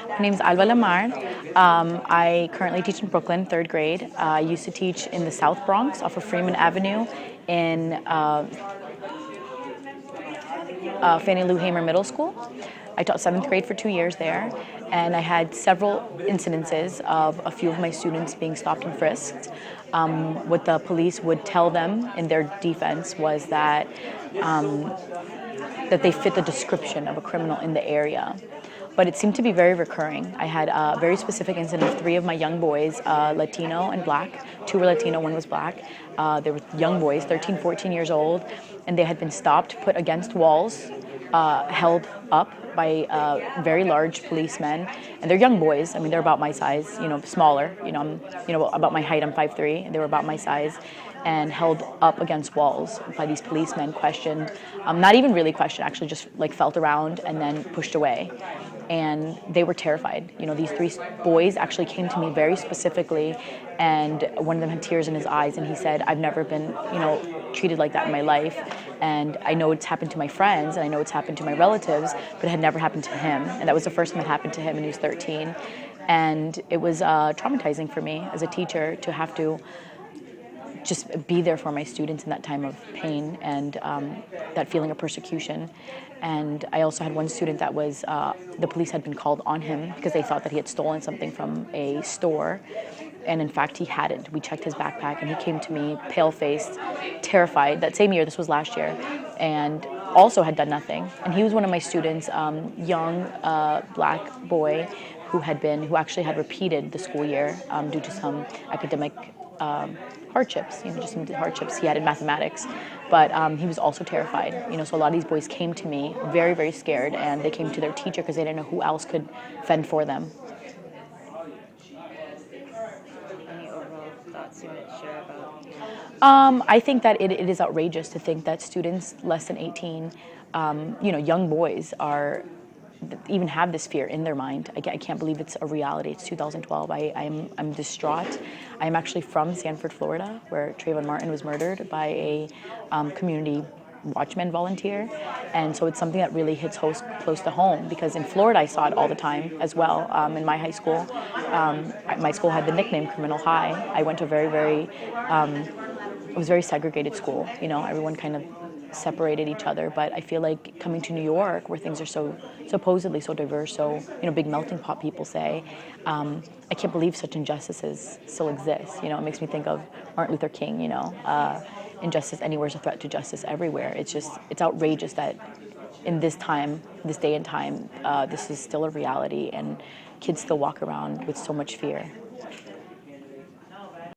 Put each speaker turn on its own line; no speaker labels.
My name is Alba. I currently teach in Brooklyn, third grade. I used to teach in the South Bronx off of Freeman Avenue in Fannie Lou Hamer Middle School. I taught seventh grade for 2 years there, and I had several incidences of a few of my students being stopped and frisked. What the police would tell them in their defense was that they fit the description of a criminal in the area. But it seemed to be very recurring. I had a very specific incident of 3 of my young boys, Latino and black. 2 were Latino, 1 was black. They were young boys, 13, 14 years old, and they had been stopped, put against walls, held up by very large policemen. And they're young boys. I mean, they're about my size, smaller. I'm, about my height. I'm 5'3", and they were about my size, and held up against walls by these policemen, questioned, not even really questioned, actually just like felt around and then pushed away. And they were terrified. These 3 boys actually came to me very specifically, and one of them had tears in his eyes, and he said, "I've never been, treated like that in my life, and I know it's happened to my friends, and I know it's happened to my relatives, but it had never happened to him." And that was the first time it happened to him, and he was 13. And it was traumatizing for me as a teacher to have to just be there for my students in that time of pain and that feeling of persecution. And I also had one student that was, the police had been called on him because they thought that he had stolen something from a store. And in fact, he hadn't. We checked his backpack, and he came to me pale-faced, terrified, that same year, this was last year, and also had done nothing. And he was one of my students, young black boy who actually had repeated the school year due to some academic hardships, just some hardships he had in mathematics. But he was also terrified, so a lot of these boys came to me very, very scared, and they came to their teacher because they didn't know who else could fend for them.
Any overall thoughts you want to share about?
I think that it is outrageous to think that students less than 18, young boys even have this fear in their mind. I can't believe it's a reality. It's 2012. I'm distraught. I'm actually from Sanford, Florida, where Trayvon Martin was murdered by a community watchman volunteer. And so it's something that really hits close to home, because in Florida I saw it all the time as well. In my high school, my school had the nickname Criminal High. I went to a it was a very segregated school. Everyone kind of separated each other. But I feel like coming to New York, where things are supposedly so diverse, so big melting pot, people say, I can't believe such injustices still exist. It makes me think of Martin Luther King. Injustice anywhere is a threat to justice everywhere. It's outrageous that in this day and time, this is still a reality, and kids still walk around with so much fear.